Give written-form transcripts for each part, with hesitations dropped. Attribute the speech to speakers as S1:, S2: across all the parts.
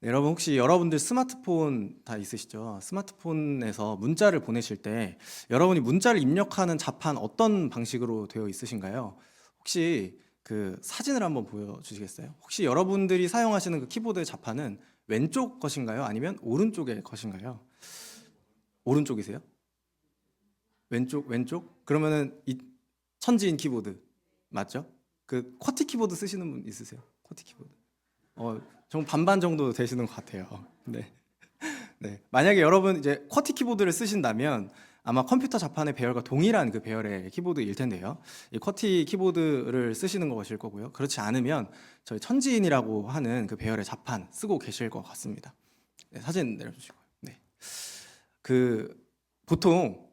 S1: 네, 여러분 혹시 여러분들 스마트폰 다 있으시죠? 스마트폰에서 문자를 보내실 때 여러분이 문자를 입력하는 자판 어떤 방식으로 되어 있으신가요? 혹시 그 사진을 한번 보여주시겠어요? 혹시 여러분들이 사용하시는 그 키보드의 자판은 왼쪽 것인가요? 아니면 오른쪽의 것인가요? 오른쪽이세요? 왼쪽? 그러면은 이 천지인 키보드 맞죠? 그 쿼티 키보드 쓰시는 분 있으세요? 쿼티 키보드. 좀 반반 정도 되시는 것 같아요. 네. 네. 만약에 여러분 이제 쿼티 키보드를 쓰신다면 아마 컴퓨터 자판의 배열과 동일한 그 배열의 키보드일 텐데요. 이 쿼티 키보드를 쓰시는 것일 거고요. 그렇지 않으면 저희 천지인이라고 하는 그 배열의 자판 쓰고 계실 것 같습니다. 네, 사진 내려주시고요. 네. 그 보통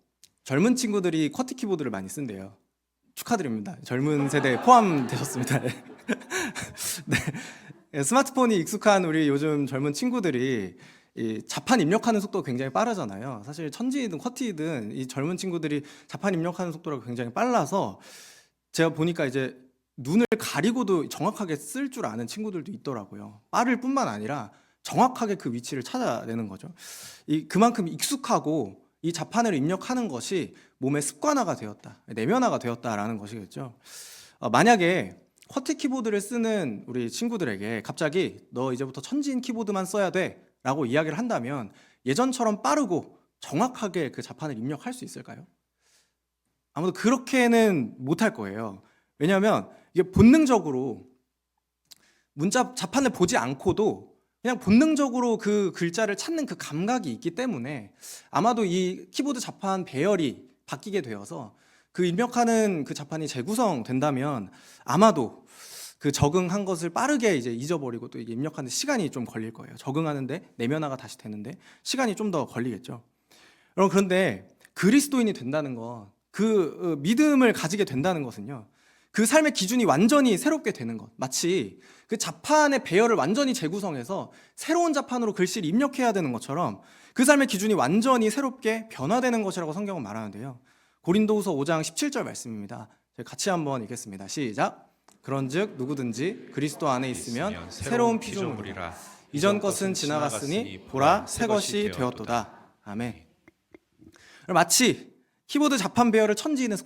S1: 젊은 친구들이 쿼티 키보드를 많이 쓴대요. 축하드립니다. 젊은 세대에 포함되셨습니다. 네. 네. 스마트폰이 익숙한 우리 요즘 젊은 친구들이 이 자판 입력하는 속도가 굉장히 빠르잖아요. 사실 천지이든 쿼티든 이 젊은 친구들이 자판 입력하는 속도가 굉장히 빨라서 제가 보니까 이제 눈을 가리고도 정확하게 쓸 줄 아는 친구들도 있더라고요. 빠를 뿐만 아니라 정확하게 그 위치를 찾아내는 거죠. 그만큼 익숙하고 이 자판을 입력하는 것이 몸의 습관화가 되었다, 내면화가 되었다라는 것이겠죠. 만약에 쿼티 키보드를 쓰는 우리 친구들에게 갑자기 너 이제부터 천지인 키보드만 써야 돼 라고 이야기를 한다면 예전처럼 빠르고 정확하게 그 자판을 입력할 수 있을까요? 아무도 그렇게는 못할 거예요. 왜냐하면 이게 본능적으로 문자 자판을 보지 않고도 그냥 본능적으로 그 글자를 찾는 그 감각이 있기 때문에 아마도 이 키보드 자판 배열이 바뀌게 되어서 그 입력하는 그 자판이 재구성된다면 아마도 그 적응한 것을 빠르게 이제 잊어버리고 또 이게 입력하는 시간이 좀 걸릴 거예요. 적응하는데 내면화가 다시 되는데 시간이 좀 더 걸리겠죠. 여러분 그런데 그리스도인이 된다는 것, 그 믿음을 가지게 된다는 것은요. 그 삶의 기준이 완전히 새롭게 되는 것. 마치 그 자판의 배열을 완전히 재구성해서 새로운 자판으로 글씨를 입력해야 되는 것처럼 그 삶의 기준이 완전히 새롭게 변화되는 것이라고 성경은 말하는데요. 고린도후서 5장 17절 말씀입니다. 같이 한번 읽겠습니다. 시작. 그런즉 누구든지 그리스도 안에 있으면 새로운 피조물이라. 이전 것은 지나갔으니 보라 새 것이 되었도다. 아멘. 마치 키보드 자판 배열을 천지인에서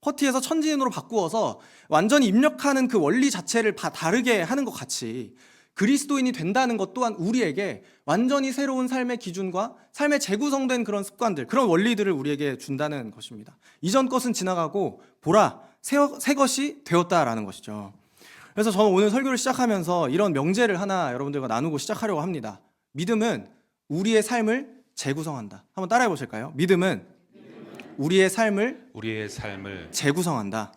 S1: 쿼티에서 천지인으로 바꾸어서 완전히 입력하는 그 원리 자체를 다르게 하는 것 같이 그리스도인이 된다는 것 또한 우리에게 완전히 새로운 삶의 기준과 삶의 재구성된 그런 습관들, 그런 원리들을 우리에게 준다는 것입니다. 이전 것은 지나가고 보라 새 것이 되었다라는 것이죠. 그래서 저는 오늘 설교를 시작하면서 이런 명제를 하나 여러분들과 나누고 시작하려고 합니다. 믿음은 우리의 삶을 재구성한다. 한번 따라해 보실까요? 믿음은 우리의 삶을 재구성한다.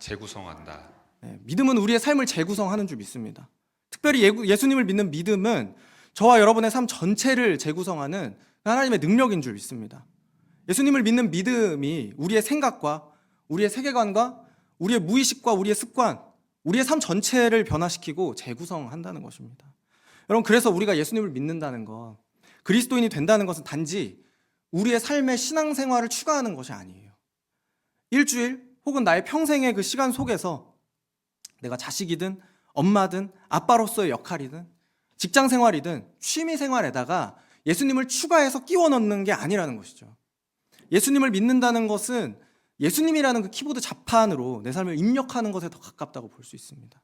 S1: 네, 믿음은 우리의 삶을 재구성하는 줄 믿습니다. 특별히 예수님을 믿는 믿음은 저와 여러분의 삶 전체를 재구성하는 하나님의 능력인 줄 믿습니다. 예수님을 믿는 믿음이 우리의 생각과 우리의 세계관과 우리의 무의식과 우리의 습관, 우리의 삶 전체를 변화시키고 재구성한다는 것입니다. 여러분 그래서 우리가 예수님을 믿는다는 것, 그리스도인이 된다는 것은 단지 우리의 삶의 신앙생활을 추가하는 것이 아니에요. 일주일 혹은 나의 평생의 그 시간 속에서 내가 자식이든 엄마든 아빠로서의 역할이든 직장생활이든 취미생활에다가 예수님을 추가해서 끼워 넣는 게 아니라는 것이죠. 예수님을 믿는다는 것은 예수님이라는 그 키보드 자판으로 내 삶을 입력하는 것에 더 가깝다고 볼 수 있습니다.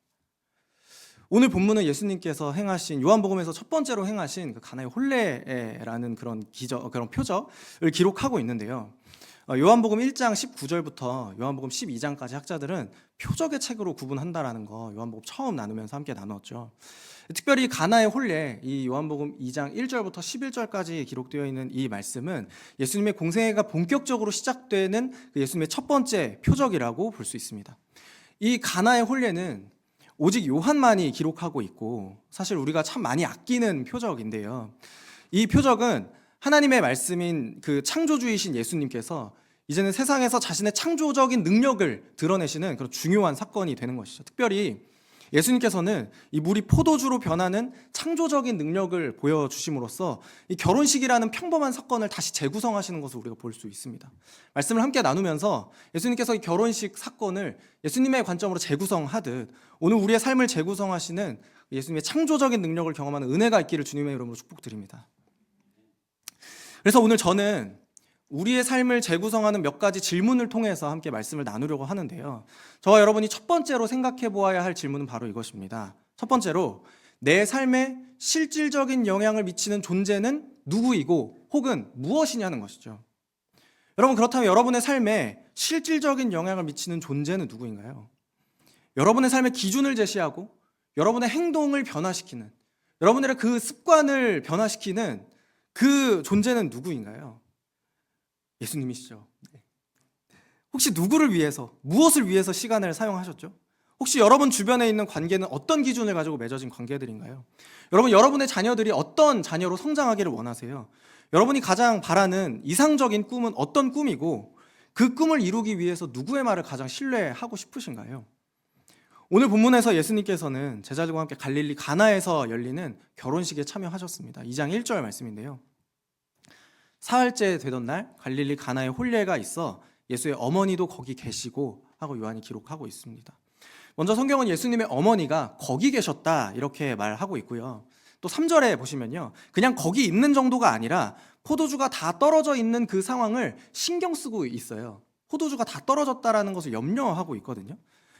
S1: 오늘 본문은 예수님께서 행하신 요한복음에서 첫 번째로 행하신 그 가나의 혼례라는 그런 표적을 기록하고 있는데요. 요한복음 1장 19절부터 요한복음 12장까지 학자들은 표적의 책으로 구분한다라는 거 요한복음 처음 나누면서 함께 나눴죠. 특별히 가나의 혼례, 이 요한복음 2장 1절부터 11절까지 기록되어 있는 이 말씀은 예수님의 공생애가 본격적으로 시작되는 예수님의 첫 번째 표적이라고 볼 수 있습니다. 이 가나의 혼례는 오직 요한만이 기록하고 있고 사실 우리가 참 많이 아끼는 표적인데요. 이 표적은 하나님의 말씀인 그 창조주이신 예수님께서 이제는 세상에서 자신의 창조적인 능력을 드러내시는 그런 중요한 사건이 되는 것이죠. 특별히 예수님께서는 이 물이 포도주로 변하는 창조적인 능력을 보여주심으로써 이 결혼식이라는 평범한 사건을 다시 재구성하시는 것을 우리가 볼 수 있습니다. 말씀을 함께 나누면서 예수님께서 이 결혼식 사건을 예수님의 관점으로 재구성하듯 오늘 우리의 삶을 재구성하시는 예수님의 창조적인 능력을 경험하는 은혜가 있기를 주님의 이름으로 축복드립니다. 그래서 오늘 저는 우리의 삶을 재구성하는 몇 가지 질문을 통해서 함께 말씀을 나누려고 하는데요. 저와 여러분이 첫 번째로 생각해 보아야 할 질문은 바로 이것입니다. 첫 번째로, 내 삶에 실질적인 영향을 미치는 존재는 누구이고 혹은 무엇이냐는 것이죠. 여러분, 그렇다면 여러분의 삶에 실질적인 영향을 미치는 존재는 누구인가요? 여러분의 삶의 기준을 제시하고 여러분의 행동을 변화시키는, 여러분의 그 습관을 변화시키는 그 존재는 누구인가요? 예수님이시죠. 혹시 누구를 위해서, 무엇을 위해서 시간을 사용하셨죠? 혹시 여러분 주변에 있는 관계는 어떤 기준을 가지고 맺어진 관계들인가요? 여러분, 여러분의 자녀들이 어떤 자녀로 성장하기를 원하세요? 여러분이 가장 바라는 이상적인 꿈은 어떤 꿈이고 그 꿈을 이루기 위해서 누구의 말을 가장 신뢰하고 싶으신가요? 오늘 본문에서 예수님께서는 제자들과 함께 갈릴리 가나에서 열리는 결혼식에 참여하셨습니다. 2장 1절 말씀인데요. 사흘째 되던 날 갈릴리 가나에 혼례가 있어 예수의 어머니도 거기 계시고 하고 요한이 기록하고 있습니다. 먼저 성경은 예수님의 어머니가 거기 계셨다 이렇게 말하고 있고요. 또 3절에 보시면요, 그냥 거기 있는 정도가 아니라 포도주가 다 떨어져 있는 그 상황을 신경 쓰고 있어요. 포도주가 다 떨어졌다라는 것을 염려하고 있거든요.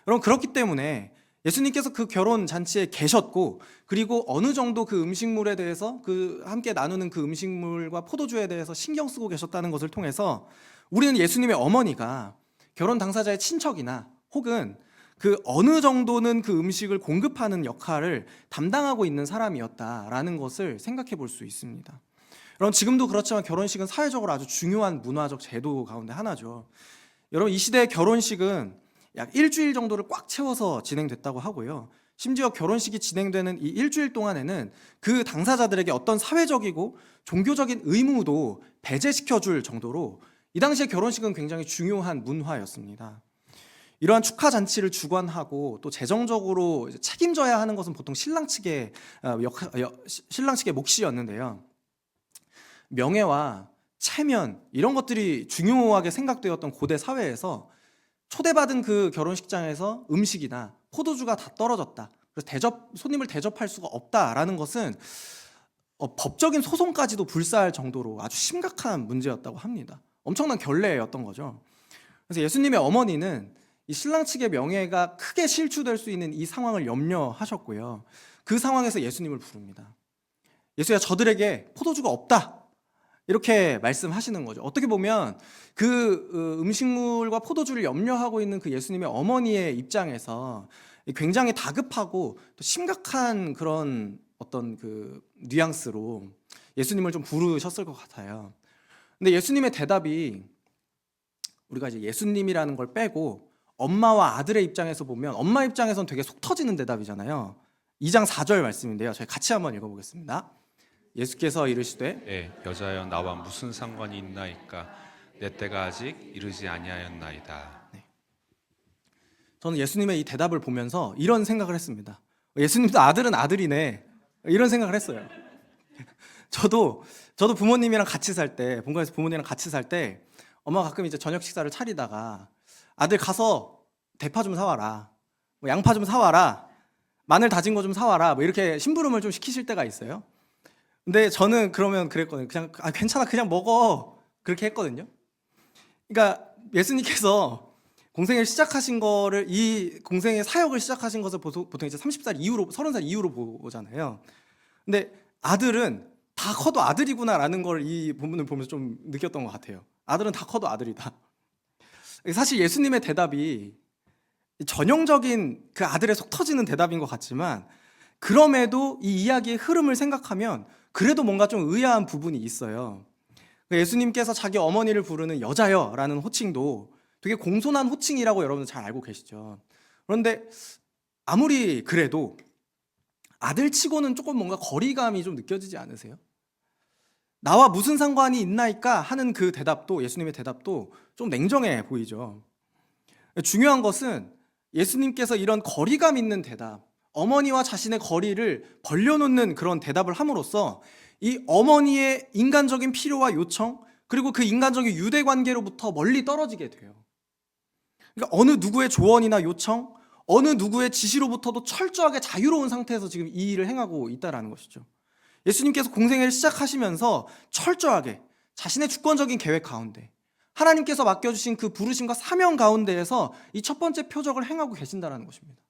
S1: 여러분, 그렇기 때문에 예수님께서 그 결혼 잔치에 계셨고, 그리고 어느 정도 그 음식물에 대해서 그 함께 나누는 그 음식물과 포도주에 대해서 신경 쓰고 계셨다는 것을 통해서 우리는 예수님의 어머니가 결혼 당사자의 친척이나 혹은 그 어느 정도는 그 음식을 공급하는 역할을 담당하고 있는 사람이었다라는 것을 생각해 볼 수 있습니다. 여러분, 지금도 그렇지만 결혼식은 사회적으로 아주 중요한 문화적 제도 가운데 하나죠. 여러분, 이 시대의 결혼식은 약 일주일 정도를 꽉 채워서 진행됐다고 하고요. 심지어 결혼식이 진행되는 이 일주일 동안에는 그 당사자들에게 어떤 사회적이고 종교적인 의무도 배제시켜줄 정도로 이 당시에 결혼식은 굉장히 중요한 문화였습니다. 이러한 축하 잔치를 주관하고 또 재정적으로 책임져야 하는 것은 보통 신랑 측의 몫이었는데요. 명예와 체면 이런 것들이 중요하게 생각되었던 고대 사회에서 초대받은 그 결혼식장에서 음식이나 포도주가 다 떨어졌다, 그래서 손님을 대접할 수가 없다라는 것은 법적인 소송까지도 불사할 정도로 아주 심각한 문제였다고 합니다. 엄청난 결례였던 거죠. 그래서 예수님의 어머니는 이 신랑 측의 명예가 크게 실추될 수 있는 이 상황을 염려하셨고요. 그 상황에서 예수님을 부릅니다. 예수야, 저들에게 포도주가 없다 이렇게 말씀하시는 거죠. 어떻게 보면 그 음식물과 포도주를 염려하고 있는 그 예수님의 어머니의 입장에서 굉장히 다급하고 또 심각한 그런 어떤 그 뉘앙스로 예수님을 좀 부르셨을 것 같아요. 근데 예수님의 대답이, 우리가 이제 예수님이라는 걸 빼고 엄마와 아들의 입장에서 보면 엄마 입장에서는 되게 속 터지는 대답이잖아요. 2장 4절 말씀인데요. 저희 같이 한번 읽어보겠습니다. 예수께서 이르시되
S2: 여자여 나와 무슨 상관이 있나이까? 내 때가 아직 이르지 아니하였나이다.
S1: 저는 예수님의 이 대답을 보면서 이런 생각을 했습니다. 예수님도 아들은 아들이네, 이런 생각을 했어요. 저도 부모님이랑 같이 살 때, 본가에서 부모님이랑 같이 살 때 엄마가 가끔 이제 저녁 식사를 차리다가 아들 가서 대파 좀 사와라, 뭐 양파 좀 사와라, 마늘 다진 거 좀 사와라, 뭐 이렇게 심부름을 좀 시키실 때가 있어요. 근데 저는 그러면 그랬거든요. 그냥 괜찮아, 그냥 먹어, 그렇게 했거든요. 그러니까 예수님께서 공생을 시작하신 거를, 이 공생의 사역을 시작하신 것을 보통 이제 30살 이후로, 30살 이후로 보잖아요. 근데 아들은 다 커도 아들이구나라는 걸 이 본문을 보면서 좀 느꼈던 것 같아요. 아들은 다 커도 아들이다. 사실 예수님의 대답이 전형적인 그 아들의 속 터지는 대답인 것 같지만, 그럼에도 이 이야기의 흐름을 생각하면 그래도 뭔가 좀 의아한 부분이 있어요. 예수님께서 자기 어머니를 부르는 여자여라는 호칭도 되게 공손한 호칭이라고 여러분들 잘 알고 계시죠. 그런데 아무리 그래도 아들치고는 조금 뭔가 거리감이 좀 느껴지지 않으세요? 나와 무슨 상관이 있나이까 하는 그 대답도, 예수님의 대답도 좀 냉정해 보이죠. 중요한 것은 예수님께서 이런 거리감 있는 대답, 어머니와 자신의 거리를 벌려놓는 그런 대답을 함으로써 이 어머니의 인간적인 필요와 요청, 그리고 그 인간적인 유대 관계로부터 멀리 떨어지게 돼요. 그러니까 어느 누구의 조언이나 요청, 어느 누구의 지시로부터도 철저하게 자유로운 상태에서 지금 이 일을 행하고 있다는 것이죠. 예수님께서 공생애를 시작하시면서 철저하게 자신의 주권적인 계획 가운데, 하나님께서 맡겨주신 그 부르심과 사명 가운데에서 이 첫 번째 표적을 행하고 계신다는 것입니다.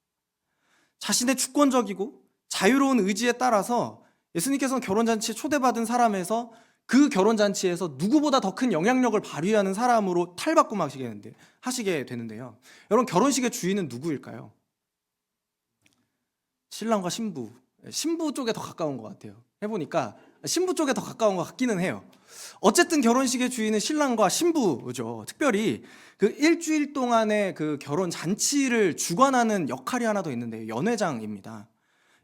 S1: 자신의 주권적이고 자유로운 의지에 따라서 예수님께서는 결혼잔치에 초대받은 사람에서 그 결혼잔치에서 누구보다 더 큰 영향력을 발휘하는 사람으로 하시게 되는데요. 여러분, 결혼식의 주인은 누구일까요? 신랑과 신부. 신부 쪽에 더 가까운 것 같아요. 해보니까 신부 쪽에 더 가까운 것 같기는 해요. 어쨌든 결혼식의 주인은 신랑과 신부죠. 특별히 그 일주일 동안의 그 결혼 잔치를 주관하는 역할이 하나 더 있는데 연회장입니다.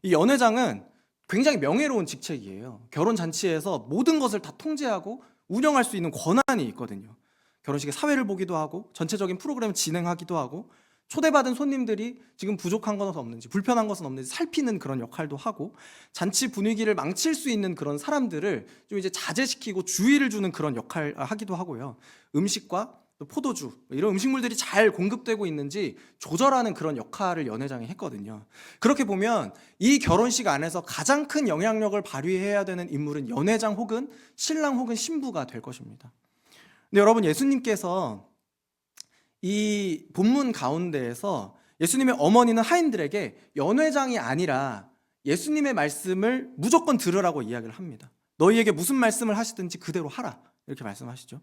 S1: 이 연회장은 굉장히 명예로운 직책이에요. 결혼 잔치에서 모든 것을 다 통제하고 운영할 수 있는 권한이 있거든요. 결혼식의 사회를 보기도 하고 전체적인 프로그램을 진행하기도 하고 초대받은 손님들이 지금 부족한 것은 없는지, 불편한 것은 없는지 살피는 그런 역할도 하고, 잔치 분위기를 망칠 수 있는 그런 사람들을 좀 이제 자제시키고 주의를 주는 그런 역할을 하기도 하고요. 음식과 또 포도주, 이런 음식물들이 잘 공급되고 있는지 조절하는 그런 역할을 연회장이 했거든요. 그렇게 보면 이 결혼식 안에서 가장 큰 영향력을 발휘해야 되는 인물은 연회장 혹은 신랑 혹은 신부가 될 것입니다. 근데 여러분, 예수님께서 이 본문 가운데에서 예수님의 어머니는 하인들에게 연회장이 아니라 예수님의 말씀을 무조건 들으라고 이야기를 합니다. 너희에게 무슨 말씀을 하시든지 그대로 하라, 이렇게 말씀하시죠.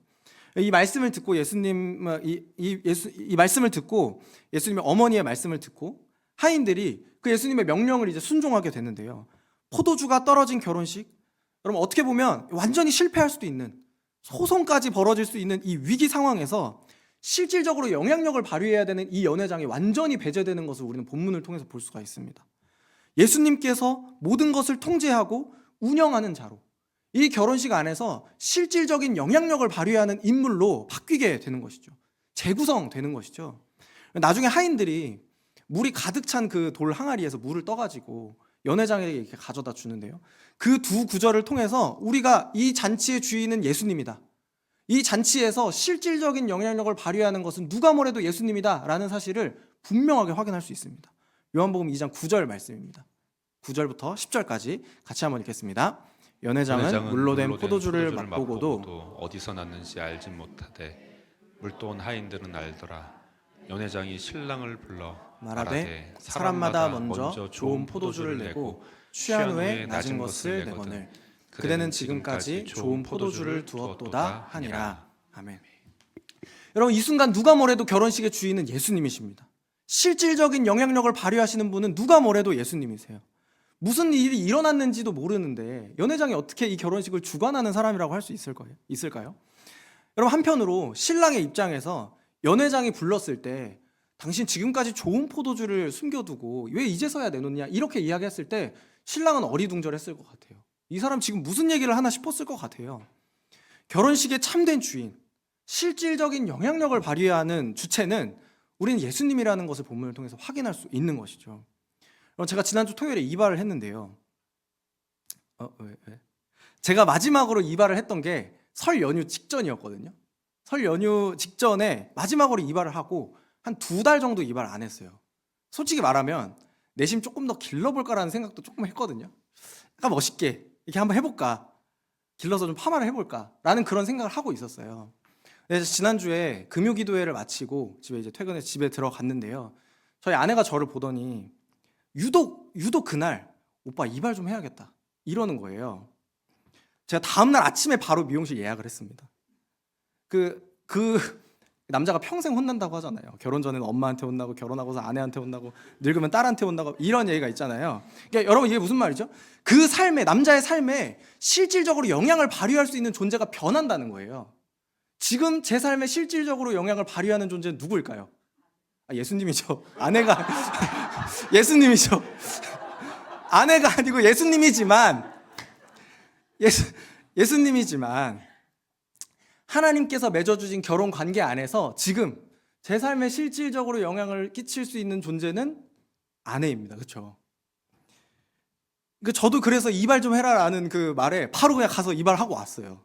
S1: 이 말씀을 듣고 이 말씀을 듣고 예수님의 어머니의 말씀을 듣고 하인들이 그 예수님의 명령을 이제 순종하게 되는데요. 포도주가 떨어진 결혼식, 여러분 어떻게 보면 완전히 실패할 수도 있는, 소송까지 벌어질 수 있는 이 위기 상황에서 실질적으로 영향력을 발휘해야 되는 이 연회장이 완전히 배제되는 것을 우리는 본문을 통해서 볼 수가 있습니다. 예수님께서 모든 것을 통제하고 운영하는 자로, 이 결혼식 안에서 실질적인 영향력을 발휘하는 인물로 바뀌게 되는 것이죠. 재구성되는 것이죠. 나중에 하인들이 물이 가득 찬 그 돌 항아리에서 물을 떠가지고 연회장에게 이렇게 가져다 주는데요. 그 두 구절을 통해서 우리가 이 잔치의 주인은 예수님이다, 이 잔치에서 실질적인 영향력을 발휘하는 것은 누가 뭐래도 예수님이다 라는 사실을 분명하게 확인할 수 있습니다. 요한복음 2장 9절 말씀입니다. 9절부터 10절까지 같이 한번 읽겠습니다. 연회장은 물로 된 포도주를 맛보고도
S2: 어디서 났는지 알지 못하되 물도온 하인들은 알더라. 연회장이 신랑을 불러
S1: 말하되 사람마다 먼저 좋은 포도주를 내고 취한 후에 낮은 것을 내거늘 그대는 지금까지 좋은 포도주를 두었도다 하니라. 아멘. 여러분, 이 순간 누가 뭐래도 결혼식의 주인은 예수님이십니다. 실질적인 영향력을 발휘하시는 분은 누가 뭐래도 예수님이세요. 무슨 일이 일어났는지도 모르는데 연회장이 어떻게 이 결혼식을 주관하는 사람이라고 할 수 있을까요? 여러분, 한편으로 신랑의 입장에서 연회장이 불렀을 때 당신 지금까지 좋은 포도주를 숨겨두고 왜 이제서야 내놓냐, 이렇게 이야기했을 때 신랑은 어리둥절했을 것 같아요. 이 사람 지금 무슨 얘기를 하나 싶었을 것 같아요. 결혼식의 참된 주인, 실질적인 영향력을 발휘하는 주체는 우리는 예수님이라는 것을 본문을 통해서 확인할 수 있는 것이죠. 제가 지난주 토요일에 이발을 했는데요. 제가 마지막으로 이발을 했던 게 설 연휴 직전이었거든요. 설 연휴 직전에 마지막으로 이발을 하고 한 2달 정도 이발 안 했어요. 솔직히 말하면 내심 조금 더 길러볼까라는 생각도 조금 했거든요. 약간 멋있게 이렇게 한번 해볼까, 길러서 좀 파마를 해볼까 라는 그런 생각을 하고 있었어요. 그래서 지난주에 금요기도회를 마치고 퇴근해서 집에 들어갔는데요. 저희 아내가 저를 보더니 유독 그날 오빠 이발 좀 해야겠다 이러는 거예요. 제가 다음날 아침에 바로 미용실 예약을 했습니다. 그 남자가 평생 혼난다고 하잖아요. 결혼 전에는 엄마한테 혼나고 결혼하고서 아내한테 혼나고 늙으면 딸한테 혼나고 이런 얘기가 있잖아요. 그러니까 여러분, 이게 무슨 말이죠? 그 남자의 삶에 실질적으로 영향을 발휘할 수 있는 존재가 변한다는 거예요. 지금 제 삶에 실질적으로 영향을 발휘하는 존재는 누구일까요? 예수님이죠. 아내가 예수님이죠. 아내가 아니고 예수님이지만 하나님께서 맺어주신 결혼 관계 안에서 지금 제 삶에 실질적으로 영향을 끼칠 수 있는 존재는 아내입니다. 그렇죠? 저도 그래서 이발 좀 해라라는 그 말에 바로 그냥 가서 이발하고 왔어요.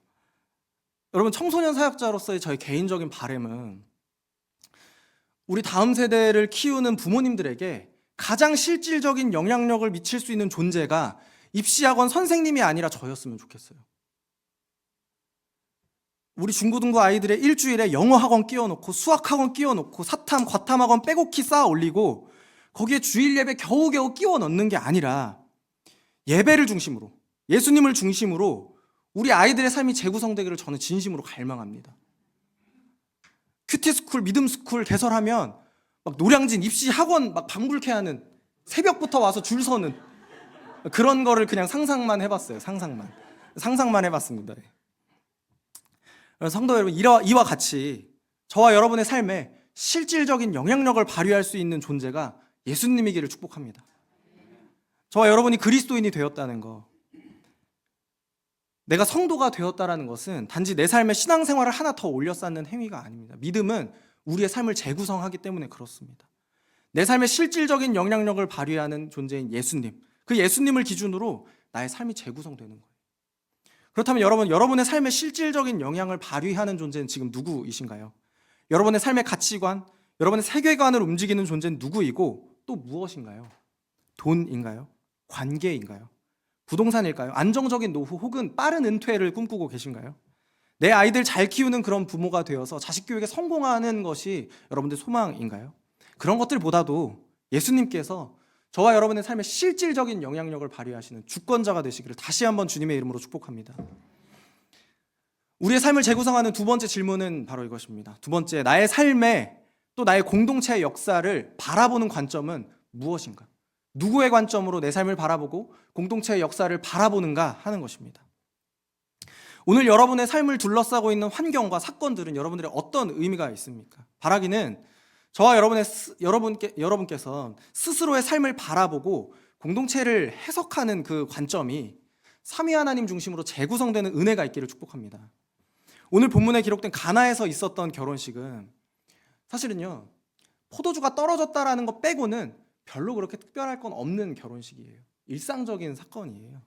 S1: 여러분, 청소년 사역자로서의 저의 개인적인 바람은 우리 다음 세대를 키우는 부모님들에게 가장 실질적인 영향력을 미칠 수 있는 존재가 입시학원 선생님이 아니라 저였으면 좋겠어요. 우리 중고등부 아이들의 일주일에 영어학원 끼워놓고 수학학원 끼워놓고 사탐, 과탐학원 빼곡히 쌓아 올리고 거기에 주일 예배 겨우겨우 끼워 넣는 게 아니라 예배를 중심으로, 예수님을 중심으로 우리 아이들의 삶이 재구성되기를 저는 진심으로 갈망합니다. 큐티스쿨, 믿음스쿨 개설하면 막 노량진 입시학원 막 방불케 하는, 새벽부터 와서 줄 서는 그런 거를 그냥 상상만 해봤어요. 상상만 해봤습니다. 성도 여러분, 이와 같이 저와 여러분의 삶에 실질적인 영향력을 발휘할 수 있는 존재가 예수님이기를 축복합니다. 저와 여러분이 그리스도인이 되었다는 거, 내가 성도가 되었다는 것은 단지 내 삶의 신앙생활을 하나 더 올려 쌓는 행위가 아닙니다. 믿음은 우리의 삶을 재구성하기 때문에 그렇습니다. 내 삶의 실질적인 영향력을 발휘하는 존재인 예수님, 그 예수님을 기준으로 나의 삶이 재구성되는 거예요. 그렇다면 여러분의 삶에 실질적인 영향을 발휘하는 존재는 지금 누구이신가요? 여러분의 삶의 가치관, 여러분의 세계관을 움직이는 존재는 누구이고 또 무엇인가요? 돈인가요? 관계인가요? 부동산일까요? 안정적인 노후 혹은 빠른 은퇴를 꿈꾸고 계신가요? 내 아이들 잘 키우는 그런 부모가 되어서 자식 교육에 성공하는 것이 여러분들 소망인가요? 그런 것들보다도 예수님께서 저와 여러분의 삶에 실질적인 영향력을 발휘하시는 주권자가 되시기를 다시 한번 주님의 이름으로 축복합니다. 우리의 삶을 재구성하는 두 번째 질문은 바로 이것입니다. 두 번째, 나의 삶에 또 나의 공동체의 역사를 바라보는 관점은 무엇인가? 누구의 관점으로 내 삶을 바라보고 공동체의 역사를 바라보는가 하는 것입니다. 오늘 여러분의 삶을 둘러싸고 있는 환경과 사건들은 여러분들의 어떤 의미가 있습니까? 바라기는 저와 여러분께서 스스로의 삶을 바라보고 공동체를 해석하는 그 관점이 삼위 하나님 중심으로 재구성되는 은혜가 있기를 축복합니다. 오늘 본문에 기록된 가나에서 있었던 결혼식은 사실은요, 포도주가 떨어졌다라는 것 빼고는 별로 그렇게 특별할 건 없는 결혼식이에요. 일상적인 사건이에요.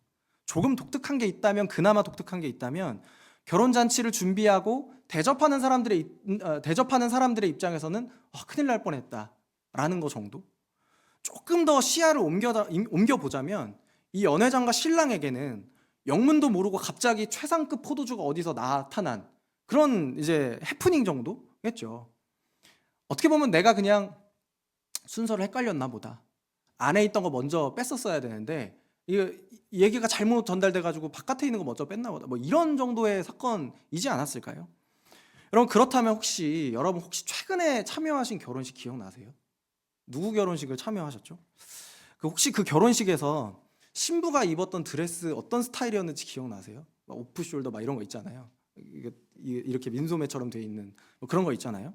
S1: 조금 독특한 게 있다면, 그나마 독특한 게 있다면 결혼잔치를 준비하고 대접하는 사람들의 입장에서는 큰일 날 뻔했다라는 거 정도. 조금 더 시야를 옮겨보자면 이 연회장과 신랑에게는 영문도 모르고 갑자기 최상급 포도주가 어디서 나타난 그런 이제 해프닝 정도겠죠. 어떻게 보면 내가 그냥 순서를 헷갈렸나 보다. 안에 있던 거 먼저 뺐었어야 되는데 이 얘기가 잘못 전달돼가지고 바깥에 있는 거 먼저 뺐나 보다. 뭐 이런 정도의 사건이지 않았을까요? 여러분, 그렇다면 여러분 혹시 최근에 참여하신 결혼식 기억나세요? 누구 결혼식을 참여하셨죠? 혹시 그 결혼식에서 신부가 입었던 드레스 어떤 스타일이었는지 기억나세요? 막 오프숄더 막 이런 거 있잖아요. 이렇게 민소매처럼 돼 있는 뭐 그런 거 있잖아요.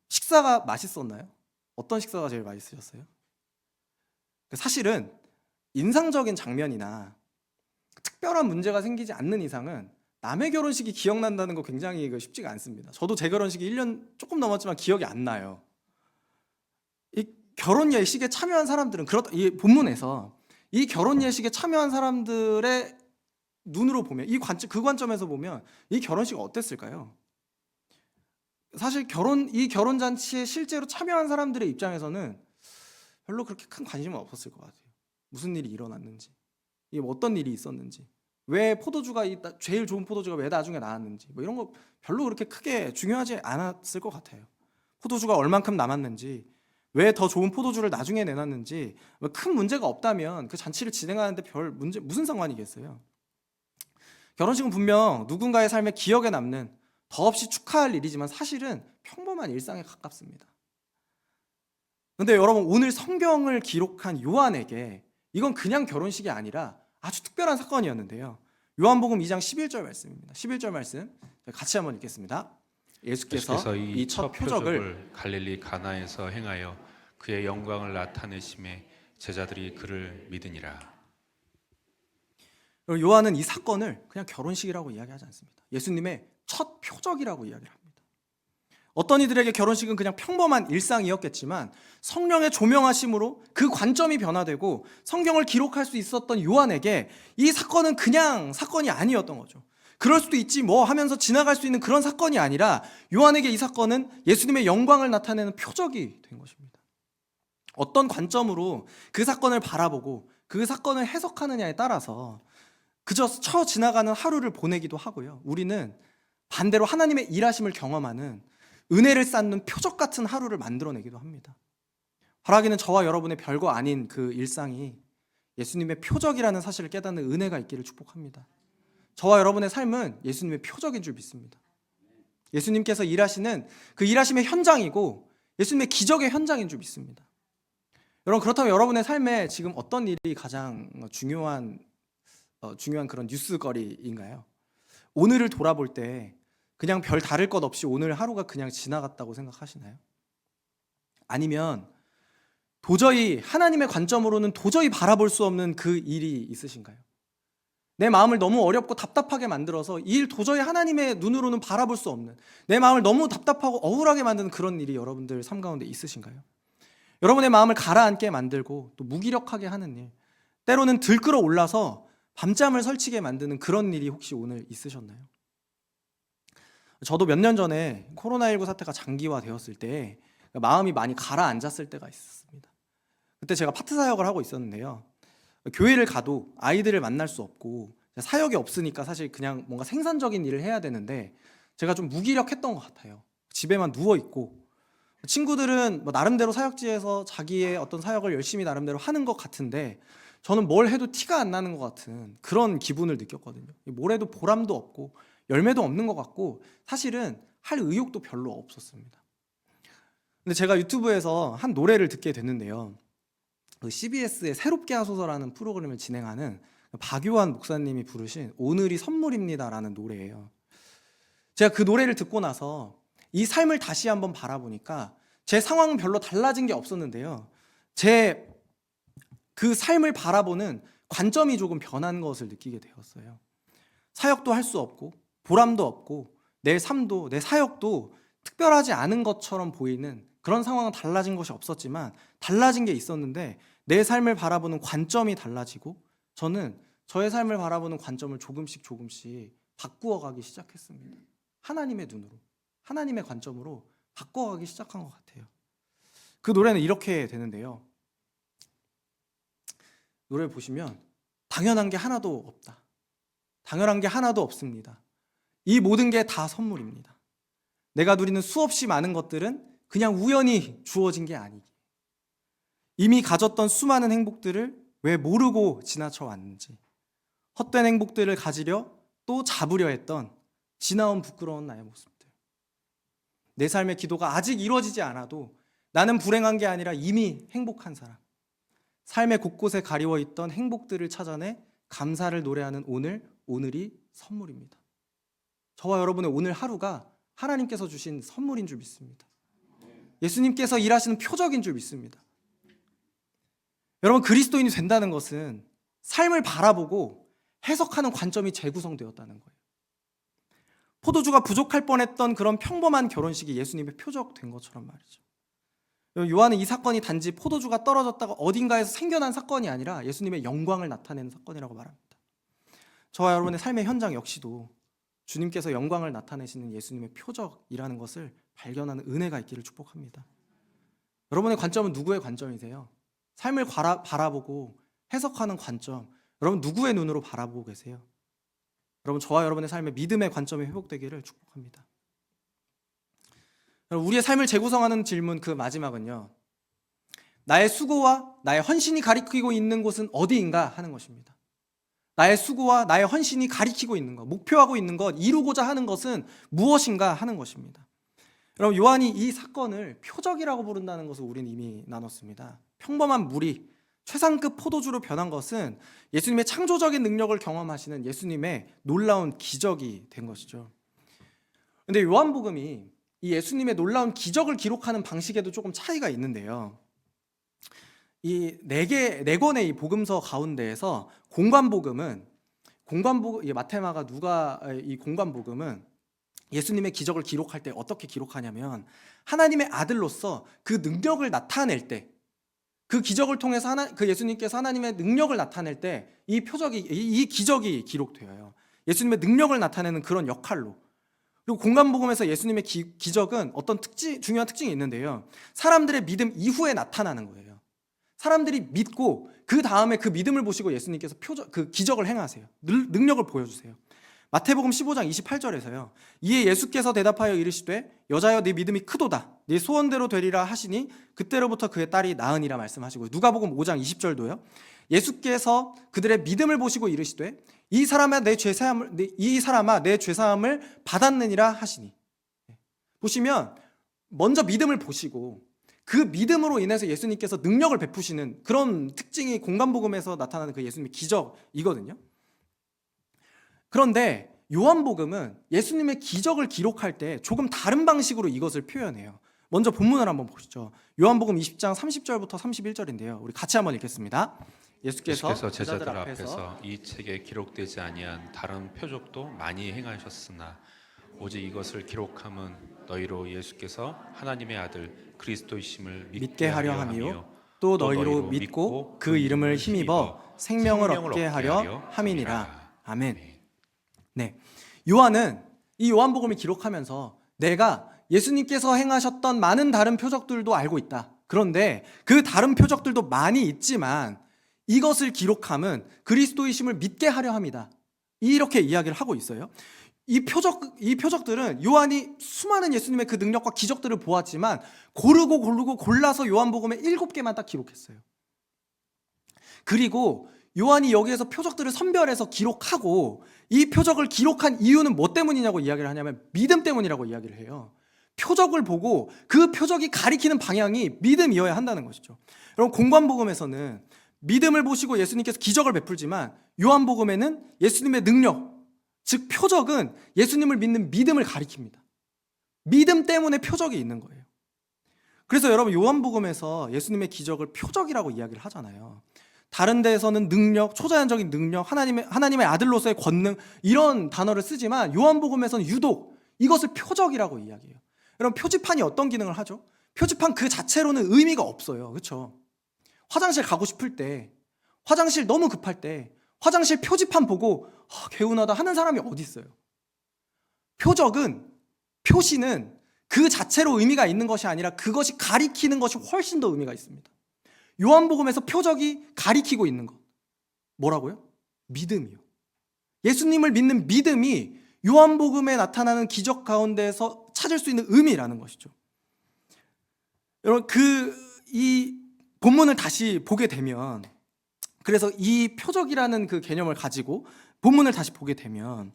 S1: 식사가 맛있었나요? 어떤 식사가 제일 맛있으셨어요? 사실은 인상적인 장면이나 특별한 문제가 생기지 않는 이상은 남의 결혼식이 기억난다는 거 굉장히 쉽지가 않습니다. 저도 제 결혼식이 1년 조금 넘었지만 기억이 안 나요. 이 결혼 예식에 참여한 사람들은 이 본문에서 이 결혼 예식에 참여한 사람들의 눈으로 보면 그 관점에서 보면 이 결혼식이 어땠을까요? 사실 이 결혼 잔치에 실제로 참여한 사람들의 입장에서는 별로 그렇게 큰 관심은 없었을 것 같아요. 무슨 일이 일어났는지, 이게 어떤 일이 있었는지, 왜 제일 좋은 포도주가 왜 나중에 나왔는지, 뭐 이런 거 별로 그렇게 크게 중요하지 않았을 것 같아요. 포도주가 얼만큼 남았는지, 왜 더 좋은 포도주를 나중에 내놨는지, 큰 문제가 없다면 그 잔치를 진행하는데 무슨 상관이겠어요? 결혼식은 분명 누군가의 삶에 기억에 남는 더없이 축하할 일이지만 사실은 평범한 일상에 가깝습니다. 그런데 여러분, 오늘 성경을 기록한 요한에게 이건 그냥 결혼식이 아니라 아주 특별한 사건이었는데요. 요한복음 2장 11절 말씀입니다. 11절 말씀 같이 한번 읽겠습니다. 예수께서 이 첫 표적을
S2: 갈릴리 가나에서 행하여 그의 영광을 나타내심에 제자들이 그를 믿으니라.
S1: 요한은 이 사건을 그냥 결혼식이라고 이야기하지 않습니다. 예수님의 첫 표적이라고 이야기를 합니다. 어떤 이들에게 결혼식은 그냥 평범한 일상이었겠지만 성령의 조명하심으로 그 관점이 변화되고 성경을 기록할 수 있었던 요한에게 이 사건은 그냥 사건이 아니었던 거죠. 그럴 수도 있지 뭐 하면서 지나갈 수 있는 그런 사건이 아니라 요한에게 이 사건은 예수님의 영광을 나타내는 표적이 된 것입니다. 어떤 관점으로 그 사건을 바라보고 그 사건을 해석하느냐에 따라서 그저 스쳐 지나가는 하루를 보내기도 하고요. 우리는 반대로 하나님의 일하심을 경험하는 은혜를 쌓는 표적 같은 하루를 만들어내기도 합니다. 바라기는 저와 여러분의 별거 아닌 그 일상이 예수님의 표적이라는 사실을 깨닫는 은혜가 있기를 축복합니다. 저와 여러분의 삶은 예수님의 표적인 줄 믿습니다. 예수님께서 일하시는 그 일하심의 현장이고 예수님의 기적의 현장인 줄 믿습니다. 여러분, 그렇다면 여러분의 삶에 지금 어떤 일이 가장 중요한 그런 뉴스거리인가요? 오늘을 돌아볼 때 그냥 별 다를 것 없이 오늘 하루가 그냥 지나갔다고 생각하시나요? 아니면 도저히 하나님의 관점으로는 도저히 바라볼 수 없는 그 일이 있으신가요? 내 마음을 너무 어렵고 답답하게 만들어서 이 일 도저히 하나님의 눈으로는 바라볼 수 없는, 내 마음을 너무 답답하고 억울하게 만드는 그런 일이 여러분들 삶 가운데 있으신가요? 여러분의 마음을 가라앉게 만들고 또 무기력하게 하는 일, 때로는 들끓어 올라서 밤잠을 설치게 만드는 그런 일이 혹시 오늘 있으셨나요? 저도 몇 년 전에 코로나19 사태가 장기화되었을 때 마음이 많이 가라앉았을 때가 있었습니다. 그때 제가 파트 사역을 하고 있었는데요. 교회를 가도 아이들을 만날 수 없고 사역이 없으니까 사실 그냥 뭔가 생산적인 일을 해야 되는데 제가 좀 무기력했던 것 같아요. 집에만 누워있고 친구들은 뭐 나름대로 사역지에서 자기의 어떤 사역을 열심히 나름대로 하는 것 같은데 저는 뭘 해도 티가 안 나는 것 같은 그런 기분을 느꼈거든요. 뭘 해도 보람도 없고 열매도 없는 것 같고 사실은 할 의욕도 별로 없었습니다. 근데 제가 유튜브에서 한 노래를 듣게 됐는데요. CBS의 새롭게 하소서라는 프로그램을 진행하는 박요한 목사님이 부르신 오늘이 선물입니다라는 노래예요. 제가 그 노래를 듣고 나서 이 삶을 다시 한번 바라보니까 제 상황은 별로 달라진 게 없었는데요. 제 그 삶을 바라보는 관점이 조금 변한 것을 느끼게 되었어요. 사역도 할 수 없고 보람도 없고 내 삶도 내 사역도 특별하지 않은 것처럼 보이는 그런 상황은 달라진 것이 없었지만 달라진 게 있었는데 내 삶을 바라보는 관점이 달라지고 저는 저의 삶을 바라보는 관점을 조금씩 바꾸어가기 시작했습니다. 하나님의 눈으로, 하나님의 관점으로 바꿔가기 시작한 것 같아요. 그 노래는 이렇게 되는데요. 노래 보시면 당연한 게 하나도 없다. 당연한 게 하나도 없습니다. 이 모든 게 다 선물입니다. 내가 누리는 수없이 많은 것들은 그냥 우연히 주어진 게 아니기. 이미 가졌던 수많은 행복들을 왜 모르고 지나쳐 왔는지, 헛된 행복들을 가지려 또 잡으려 했던 지나온 부끄러운 나의 모습들. 내 삶의 기도가 아직 이루어지지 않아도 나는 불행한 게 아니라 이미 행복한 사람. 삶의 곳곳에 가리워 있던 행복들을 찾아내 감사를 노래하는 오늘이 선물입니다. 저와 여러분의 오늘 하루가 하나님께서 주신 선물인 줄 믿습니다. 예수님께서 일하시는 표적인 줄 믿습니다. 여러분, 그리스도인이 된다는 것은 삶을 바라보고 해석하는 관점이 재구성되었다는 거예요. 포도주가 부족할 뻔했던 그런 평범한 결혼식이 예수님의 표적된 것처럼 말이죠. 요한은 이 사건이 단지 포도주가 떨어졌다가 어딘가에서 생겨난 사건이 아니라 예수님의 영광을 나타내는 사건이라고 말합니다. 저와 여러분의 삶의 현장 역시도 주님께서 영광을 나타내시는 예수님의 표적이라는 것을 발견하는 은혜가 있기를 축복합니다. 여러분의 관점은 누구의 관점이세요? 삶을 바라보고 해석하는 관점, 여러분 누구의 눈으로 바라보고 계세요? 여러분, 저와 여러분의 삶의 믿음의 관점이 회복되기를 축복합니다. 우리의 삶을 재구성하는 질문 그 마지막은요. 나의 수고와 나의 헌신이 가리키고 있는 곳은 어디인가 하는 것입니다. 나의 수고와 나의 헌신이 가리키고 있는 것, 목표하고 있는 것, 이루고자 하는 것은 무엇인가 하는 것입니다. 여러분, 요한이 이 사건을 표적이라고 부른다는 것을 우리는 이미 나눴습니다. 평범한 물이 최상급 포도주로 변한 것은 예수님의 창조적인 능력을 경험하시는 예수님의 놀라운 기적이 된 것이죠. 그런데 요한복음이 이 예수님의 놀라운 기적을 기록하는 방식에도 조금 차이가 있는데요. 이 네 권의 이 복음서 가운데에서 공관복음은 마태, 마가, 누가 이 공관복음은 예수님의 기적을 기록할 때 어떻게 기록하냐면 하나님의 아들로서 그 능력을 나타낼 때, 그 기적을 통해서 그 예수님께서 하나님의 능력을 나타낼 때 이 기적이 기록되어요. 예수님의 능력을 나타내는 그런 역할로. 그리고 공간복음에서 예수님의 기적은 어떤 중요한 특징이 있는데요. 사람들의 믿음 이후에 나타나는 거예요. 사람들이 믿고 그 다음에 그 믿음을 보시고 예수님께서 그 기적을 행하세요. 능력을 보여주세요. 마태복음 15장 28절에서요. 이에 예수께서 대답하여 이르시되 여자여 네 믿음이 크도다. 네 소원대로 되리라 하시니 그때로부터 그의 딸이 나으니라 말씀하시고, 누가복음 5장 20절도요. 예수께서 그들의 믿음을 보시고 이르시되 이 사람아 내 죄사함을 받았느니라 하시니. 보시면 먼저 믿음을 보시고 그 믿음으로 인해서 예수님께서 능력을 베푸시는 그런 특징이 공간복음에서 나타나는 그 예수님의 기적이거든요. 그런데 요한복음은 예수님의 기적을 기록할 때 조금 다른 방식으로 이것을 표현해요. 먼저 본문을 한번 보시죠. 요한복음 20장 30절부터 31절인데요. 우리 같이 한번 읽겠습니다. 예수께서
S2: 제자들 앞에서 이 책에 기록되지 아니한 다른 표적도 많이 행하셨으나 오직 이것을 기록함은 너희로 예수께서 하나님의 아들 그리스도이심을 믿게 하려 함이요
S1: 또 너희로 믿고 그 이름을 힘입어 생명을 얻게 하려 함이니라. 아멘. 네, 요한은 이 요한복음을 기록하면서 내가 예수님께서 행하셨던 많은 다른 표적들도 알고 있다. 그런데 그 다른 표적들도 많이 있지만 이것을 기록함은 그리스도이심을 믿게 하려 함이다. 이렇게 이야기를 하고 있어요. 이 표적들은 요한이 수많은 예수님의 그 능력과 기적들을 보았지만 고르고 골라서 요한복음에 7개만 딱 기록했어요. 그리고 요한이 여기에서 표적들을 선별해서 기록하고 이 표적을 기록한 이유는 뭐 때문이냐고 이야기를 하냐면 믿음 때문이라고 이야기를 해요. 표적을 보고 그 표적이 가리키는 방향이 믿음이어야 한다는 것이죠. 여러분, 공관복음에서는 믿음을 보시고 예수님께서 기적을 베풀지만 요한복음에는 예수님의 능력, 즉 표적은 예수님을 믿는 믿음을 가리킵니다. 믿음 때문에 표적이 있는 거예요. 그래서 여러분, 요한복음에서 예수님의 기적을 표적이라고 이야기를 하잖아요. 다른 데에서는 능력, 초자연적인 능력, 하나님의 아들로서의 권능, 이런 단어를 쓰지만 요한복음에서는 유독 이것을 표적이라고 이야기해요. 여러분, 표지판이 어떤 기능을 하죠? 표지판 그 자체로는 의미가 없어요. 그렇죠? 화장실 가고 싶을 때, 화장실 너무 급할 때 화장실 표지판 보고 개운하다 하는 사람이 어디 있어요? 표시는 그 자체로 의미가 있는 것이 아니라 그것이 가리키는 것이 훨씬 더 의미가 있습니다. 요한복음에서 표적이 가리키고 있는 것, 뭐라고요? 믿음이요. 예수님을 믿는 믿음이 요한복음에 나타나는 기적 가운데서 찾을 수 있는 의미라는 것이죠. 여러분, 이 본문을 다시 보게 되면, 그래서 이 표적이라는 그 개념을 가지고 본문을 다시 보게 되면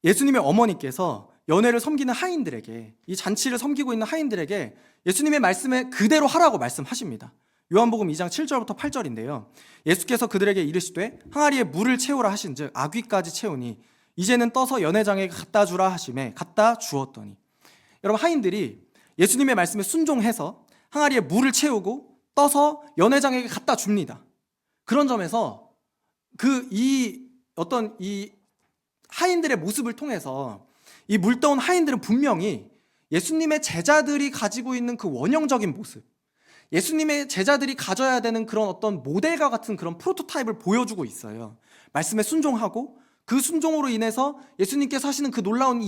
S1: 예수님의 어머니께서 연회를 섬기는 하인들에게, 이 잔치를 섬기고 있는 하인들에게 예수님의 말씀에 그대로 하라고 말씀하십니다. 요한복음 2장 7절부터 8절인데요. 예수께서 그들에게 이르시되 항아리에 물을 채우라 하신즉 아귀까지 채우니 이제는 떠서 연회장에 갖다 주라 하시매 갖다 주었더니. 여러분, 하인들이 예수님의 말씀에 순종해서 항아리에 물을 채우고 떠서 연회장에게 갖다 줍니다. 그런 점에서 이 하인들의 모습을 통해서 이 물떠온 하인들은 분명히 예수님의 제자들이 가지고 있는 그 원형적인 모습, 예수님의 제자들이 가져야 되는 그런 어떤 모델과 같은 그런 프로토타입을 보여주고 있어요. 말씀에 순종하고 그 순종으로 인해서 예수님께서 하시는 그 놀라운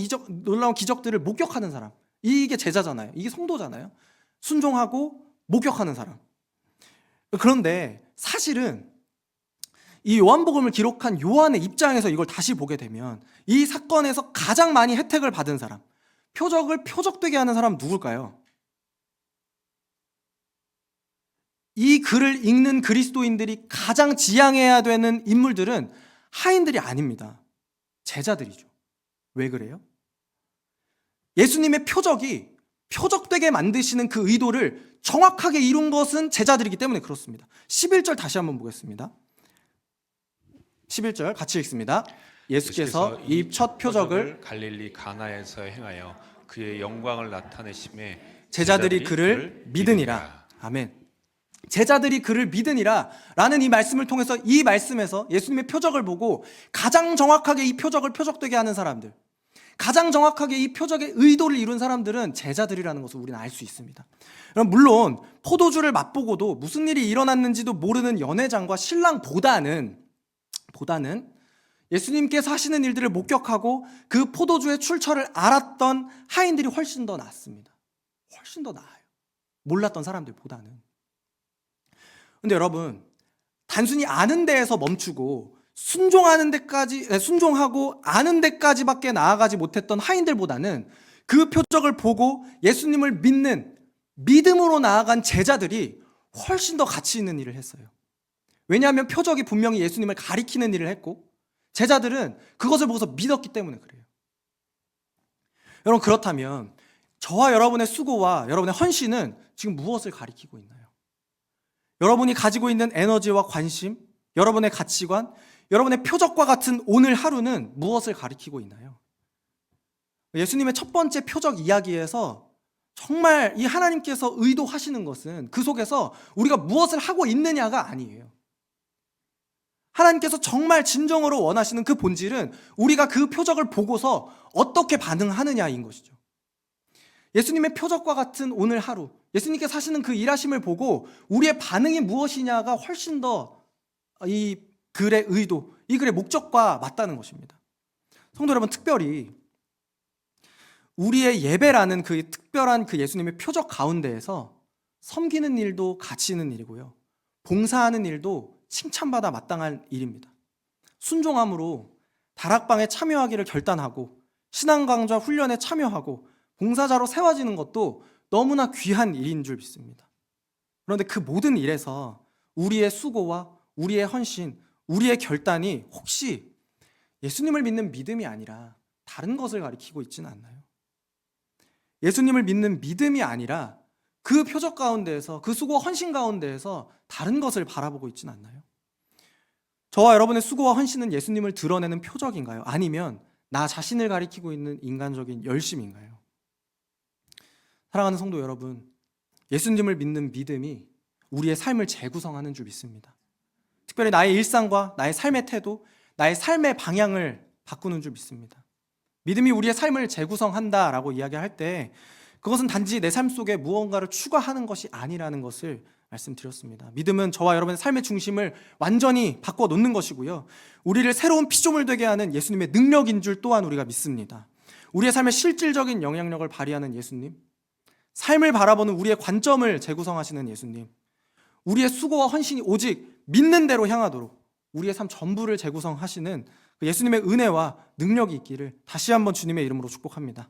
S1: 기적들을 목격하는 사람, 이게 제자잖아요. 이게 성도잖아요. 순종하고 목격하는 사람. 그런데 사실은 이 요한복음을 기록한 요한의 입장에서 이걸 다시 보게 되면 이 사건에서 가장 많이 혜택을 받은 사람, 표적을 표적되게 하는 사람은 누굴까요? 이 글을 읽는 그리스도인들이 가장 지향해야 되는 인물들은 하인들이 아닙니다. 제자들이죠. 왜 그래요? 예수님의 표적이 표적되게 만드시는 그 의도를 정확하게 이룬 것은 제자들이기 때문에 그렇습니다. 11절 다시 한번 보겠습니다. 11절 같이 읽습니다. 예수께서 이 첫 표적을
S2: 갈릴리 가나에서 행하여 그의 영광을 나타내심에
S1: 제자들이 그를 믿으니라. 아멘. 제자들이 그를 믿으니라 라는 이 말씀을 통해서, 이 말씀에서 예수님의 표적을 보고 가장 정확하게 이 표적을 표적되게 하는 사람들, 가장 정확하게 이 표적의 의도를 이룬 사람들은 제자들이라는 것을 우리는 알 수 있습니다. 그럼 물론 포도주를 맛보고도 무슨 일이 일어났는지도 모르는 연회장과 신랑보다는 예수님께서 하시는 일들을 목격하고 그 포도주의 출처를 알았던 하인들이 훨씬 더 낫습니다. 훨씬 더 나아요. 몰랐던 사람들보다는. 근데 여러분, 단순히 아는 데에서 멈추고 순종하고 아는 데까지밖에 나아가지 못했던 하인들보다는 그 표적을 보고 예수님을 믿는 믿음으로 나아간 제자들이 훨씬 더 가치 있는 일을 했어요. 왜냐하면 표적이 분명히 예수님을 가리키는 일을 했고 제자들은 그것을 보고서 믿었기 때문에 그래요. 여러분, 그렇다면 저와 여러분의 수고와 여러분의 헌신은 지금 무엇을 가리키고 있나요? 여러분이 가지고 있는 에너지와 관심, 여러분의 가치관, 여러분의 표적과 같은 오늘 하루는 무엇을 가리키고 있나요? 예수님의 첫 번째 표적 이야기에서 정말 이 하나님께서 의도하시는 것은 그 속에서 우리가 무엇을 하고 있느냐가 아니에요. 하나님께서 정말 진정으로 원하시는 그 본질은 우리가 그 표적을 보고서 어떻게 반응하느냐인 것이죠. 예수님의 표적과 같은 오늘 하루, 예수님께서 하시는 그 일하심을 보고 우리의 반응이 무엇이냐가 훨씬 더 이 글의 의도, 이 글의 목적과 맞다는 것입니다. 성도 여러분, 특별히 우리의 예배라는 그 특별한 그 예수님의 표적 가운데에서 섬기는 일도 가치 있는 일이고요, 봉사하는 일도 칭찬받아 마땅한 일입니다. 순종함으로 다락방에 참여하기를 결단하고 신앙 강좌 훈련에 참여하고 봉사자로 세워지는 것도 너무나 귀한 일인 줄 믿습니다. 그런데 그 모든 일에서 우리의 수고와 우리의 헌신, 우리의 결단이 혹시 예수님을 믿는 믿음이 아니라 다른 것을 가리키고 있지는 않나요? 예수님을 믿는 믿음이 아니라 그 표적 가운데에서, 그 수고와 헌신 가운데에서 다른 것을 바라보고 있지는 않나요? 저와 여러분의 수고와 헌신은 예수님을 드러내는 표적인가요? 아니면 나 자신을 가리키고 있는 인간적인 열심인가요? 사랑하는 성도 여러분, 예수님을 믿는 믿음이 우리의 삶을 재구성하는 줄 믿습니다. 특별히 나의 일상과 나의 삶의 태도, 나의 삶의 방향을 바꾸는 줄 믿습니다. 믿음이 우리의 삶을 재구성한다라고 이야기할 때 그것은 단지 내 삶 속에 무언가를 추가하는 것이 아니라는 것을 말씀드렸습니다. 믿음은 저와 여러분의 삶의 중심을 완전히 바꿔놓는 것이고요, 우리를 새로운 피조물 되게 하는 예수님의 능력인 줄 또한 우리가 믿습니다. 우리의 삶에 실질적인 영향력을 발휘하는 예수님, 삶을 바라보는 우리의 관점을 재구성하시는 예수님, 우리의 수고와 헌신이 오직 믿는 대로 향하도록 우리의 삶 전부를 재구성하시는 그 예수님의 은혜와 능력이 있기를 다시 한번 주님의 이름으로 축복합니다.